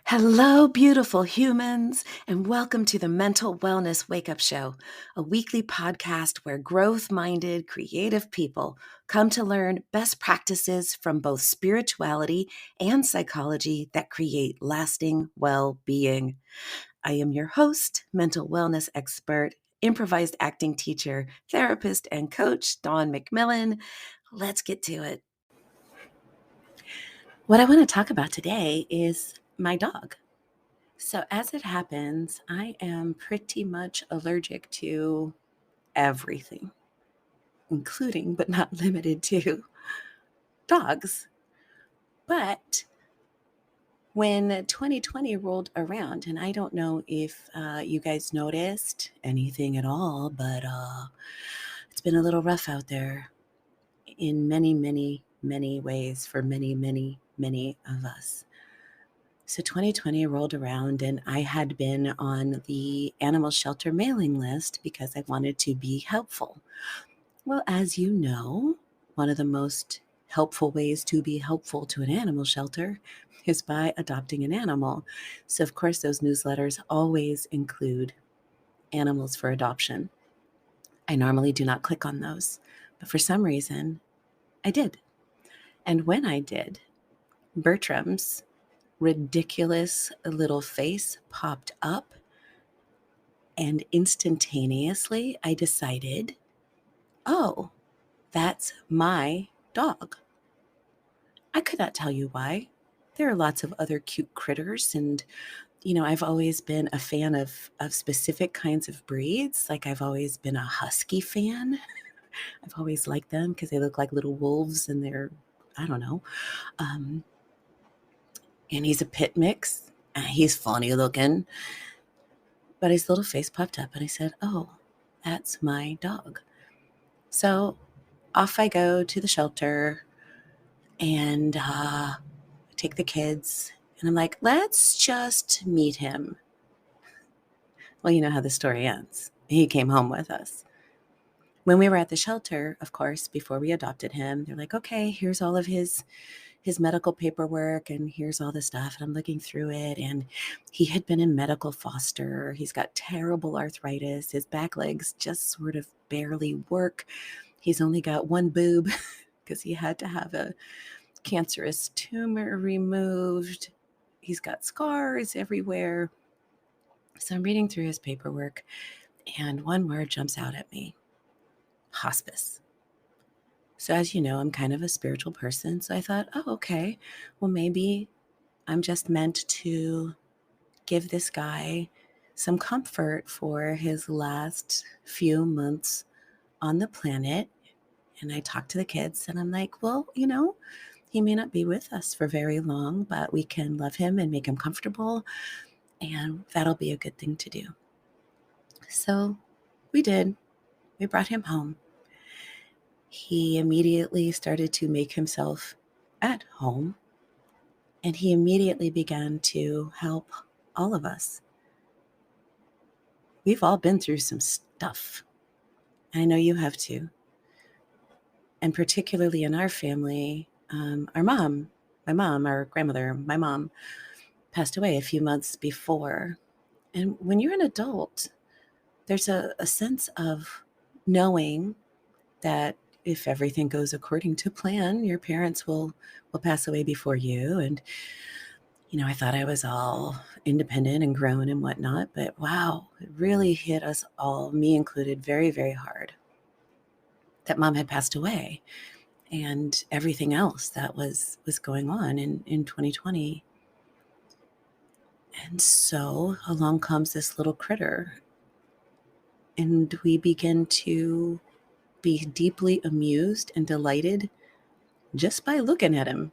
Hello, beautiful humans, and welcome to the Mental Wellness Wake Up Show, a weekly podcast where growth minded, creative people come to learn best practices from both spirituality and psychology that create lasting well being. I am your host, mental wellness expert, improvised acting teacher, therapist, and coach, Dawn McMillan. Let's get to it. What I want to talk about today is my dog. So, as it happens, I am pretty much allergic to everything, including but not limited to dogs. But when 2020 rolled around, and I don't know if you guys noticed anything at all, but it's been a little rough out there in many, many, many ways for many, many, many of us. So 2020 rolled around and I had been on the animal shelter mailing list because I wanted to be helpful. Well, as you know, one of the most helpful ways to be helpful to an animal shelter is by adopting an animal. So of course, those newsletters always include animals for adoption. I normally do not click on those, but for some reason, I did. And when I did, Bertram's ridiculous little face popped up, and instantaneously I decided, oh, that's my dog. I could not tell you why. There are lots of other cute critters, and I've always been a fan of specific kinds of breeds. Like I've always been a husky fan. I've always liked them because they look like little wolves, and they're, I don't know. Um, and he's a pit mix. He's funny looking. But his little face popped up and I said, oh, that's my dog. So off I go to the shelter and take the kids. And I'm like, let's just meet him. Well, you know how the story ends. He came home with us. When we were at the shelter, of course, before we adopted him, they're like, okay, here's all of his medical paperwork and here's all the stuff. And I'm looking through it, and he had been in medical foster. He's got terrible arthritis. His back legs just sort of barely work. He's only got one boob because he had to have a cancerous tumor removed. He's got scars everywhere. So I'm reading through his paperwork, and one word jumps out at me: hospice. So as you know, I'm kind of a spiritual person. So I thought, oh, okay, well, maybe I'm just meant to give this guy some comfort for his last few months on the planet. And I talked to the kids and I'm like, well, he may not be with us for very long, but we can love him and make him comfortable. And that'll be a good thing to do. So we did. We brought him home. He immediately started to make himself at home, and he immediately began to help all of us. We've all been through some stuff. I know you have too. And particularly in our family, our mom, our grandmother, my mom passed away a few months before. And when you're an adult, there's a sense of knowing that if everything goes according to plan, your parents will pass away before you. And, I thought I was all independent and grown and whatnot, but wow, it really hit us all, me included, very, very hard that mom had passed away and everything else that was going on in 2020. And so along comes this little critter, and we begin to be deeply amused and delighted just by looking at him.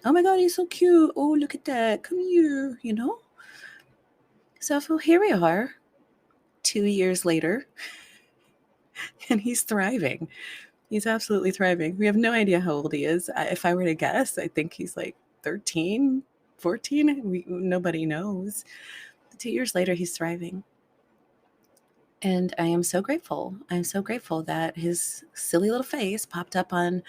Oh my God, he's so cute. Oh, look at that. Come here, So here we are 2 years later, and he's thriving. He's absolutely thriving. We have no idea how old he is. If I were to guess, I think he's like 13, 14. Nobody knows. 2 years later, he's thriving. And I am so grateful. I'm so grateful that his silly little face popped up on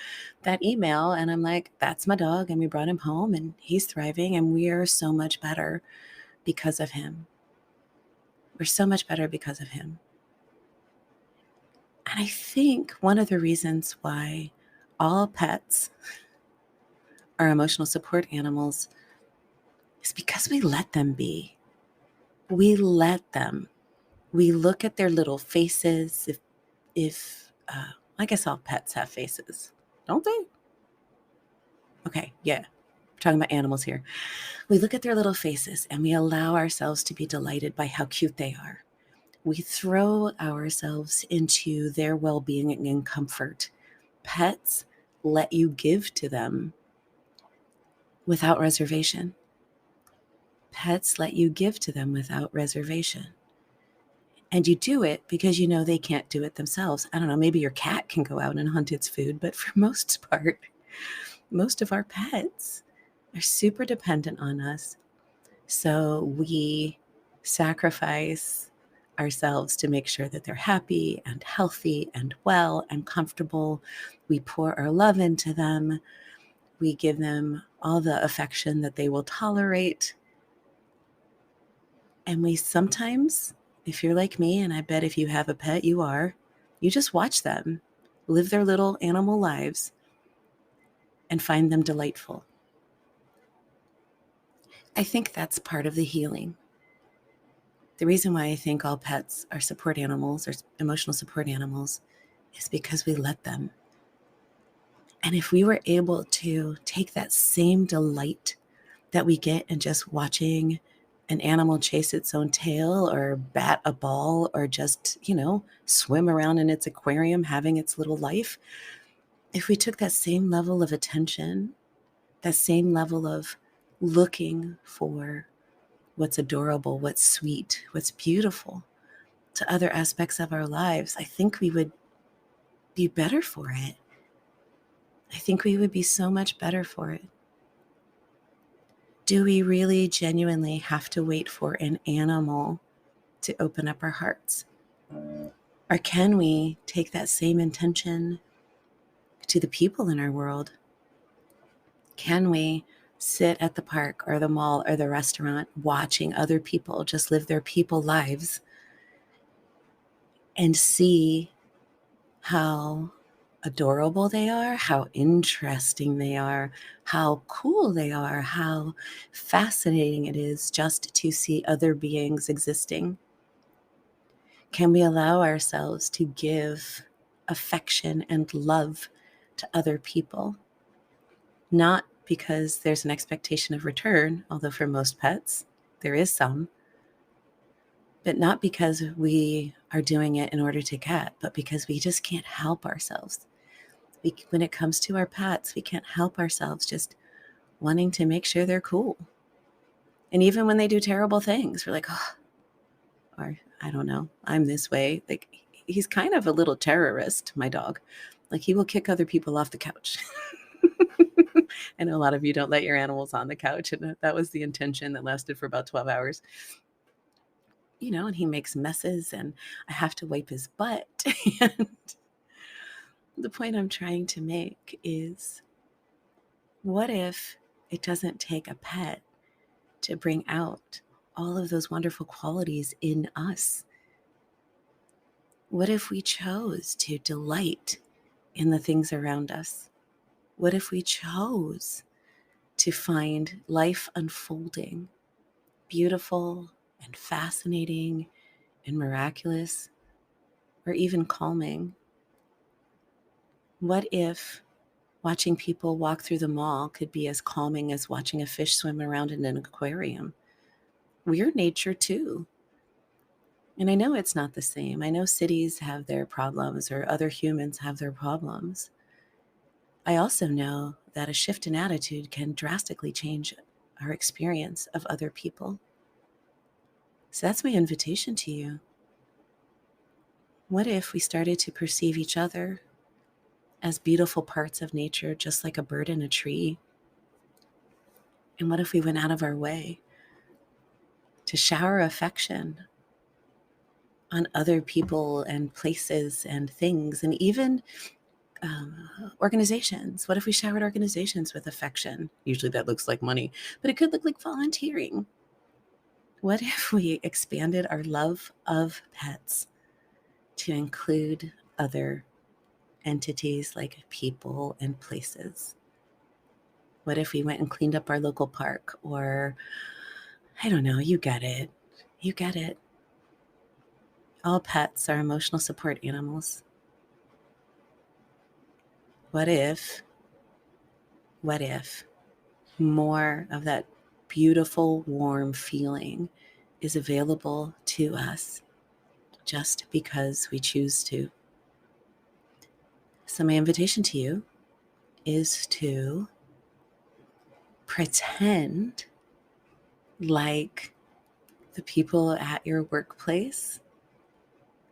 that email. And I'm like, that's my dog. And we brought him home and he's thriving. And we are so much better because of him. We're so much better because of him. And I think one of the reasons why all pets are emotional support animals is because we let them be. We let them. We look at their little faces. If I guess all pets have faces, don't they? Okay, yeah. We're talking about animals here. We look at their little faces and we allow ourselves to be delighted by how cute they are. We throw ourselves into their well-being and comfort. Pets let you give to them without reservation. Pets let you give to them without reservation. And you do it because you know they can't do it themselves. I don't know, maybe your cat can go out and hunt its food, but for most part, most of our pets are super dependent on us. So we sacrifice ourselves to make sure that they're happy and healthy and well and comfortable. We pour our love into them. We give them all the affection that they will tolerate. And we sometimes, if you're like me, and I bet if you have a pet, you are, you just watch them live their little animal lives and find them delightful. I think that's part of the healing. The reason why I think all pets are support animals or emotional support animals is because we let them. And if we were able to take that same delight that we get in just watching an animal chase its own tail or bat a ball or just, swim around in its aquarium having its little life, if we took that same level of attention, that same level of looking for what's adorable, what's sweet, what's beautiful to other aspects of our lives, I think we would be better for it. I think we would be so much better for it. Do we really genuinely have to wait for an animal to open up our hearts? Or can we take that same intention to the people in our world? Can we sit at the park or the mall or the restaurant watching other people just live their people lives and see how adorable they are, how interesting they are, how cool they are, how fascinating it is just to see other beings existing? Can we allow ourselves to give affection and love to other people? Not because there's an expectation of return, although for most pets there is some, but not because we are doing it in order to get, but because we just can't help ourselves. When it comes to our pets, we can't help ourselves just wanting to make sure they're cool. And even when they do terrible things, we're like, oh, or I don't know, I'm this way. Like, he's kind of a little terrorist, my dog. Like, he will kick other people off the couch. I know a lot of you don't let your animals on the couch, and that was the intention that lasted for about 12 hours. And he makes messes, and I have to wipe his butt. And the point I'm trying to make is, what if it doesn't take a pet to bring out all of those wonderful qualities in us? What if we chose to delight in the things around us? What if we chose to find life unfolding beautiful and fascinating and miraculous, or even calming? What if watching people walk through the mall could be as calming as watching a fish swim around in an aquarium? We're nature too. And I know it's not the same. I know cities have their problems or other humans have their problems. I also know that a shift in attitude can drastically change our experience of other people. So that's my invitation to you. What if we started to perceive each other as beautiful parts of nature, just like a bird in a tree? And what if we went out of our way to shower affection on other people and places and things, and even organizations. What if we showered organizations with affection? Usually that looks like money, but it could look like volunteering. What if we expanded our love of pets to include other entities like people and places? What if we went and cleaned up our local park? Or, I don't know, you get it. You get it. All pets are emotional support animals. What if more of that beautiful, warm feeling is available to us just because we choose to? So, my invitation to you is to pretend like the people at your workplace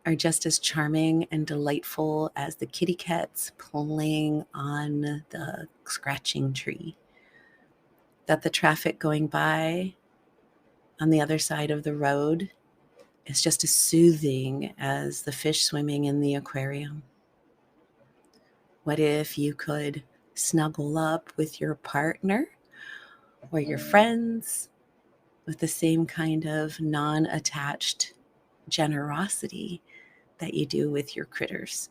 are just as charming and delightful as the kitty cats playing on the scratching tree. That the traffic going by on the other side of the road is just as soothing as the fish swimming in the aquarium. What if you could snuggle up with your partner or your friends with the same kind of non-attached generosity that you do with your critters?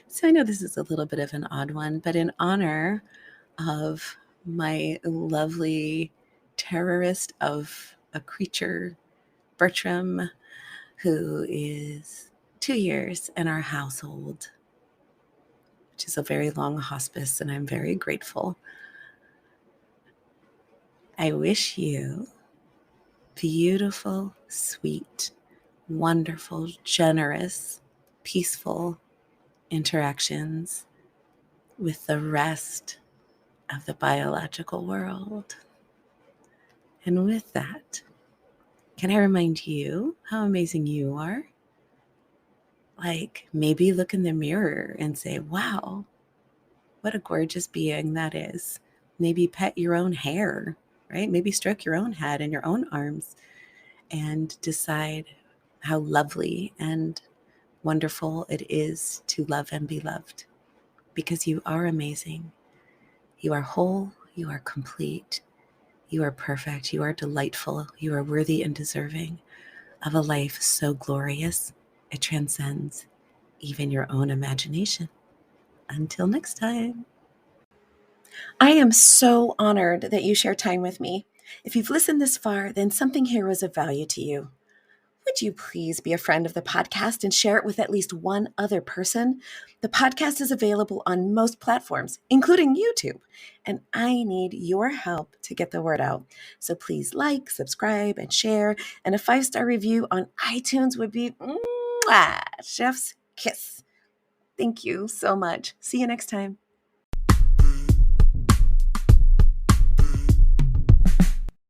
So I know this is a little bit of an odd one, but in honor of my lovely terrorist of a creature, Bertram, who is 2 years in our household, which is a very long hospice, and I'm very grateful. I wish you beautiful, sweet, wonderful, generous, peaceful interactions with the rest of the biological world. And with that, can I remind you how amazing you are? Like, maybe look in the mirror and say, wow, what a gorgeous being that is. Maybe pet your own hair, right? Maybe stroke your own head and your own arms and decide how lovely and wonderful it is to love and be loved, because you are amazing. You are whole. You are complete. You are perfect. You are delightful. You are worthy and deserving of a life so glorious it transcends even your own imagination. Until next time. I am so honored that you share time with me. If you've listened this far, then something here was of value to you. Would you please be a friend of the podcast and share it with at least one other person? The podcast is available on most platforms, including YouTube, and I need your help to get the word out. So please like, subscribe, and share. And a 5-star review on iTunes would be chef's kiss. Thank you so much. See you next time.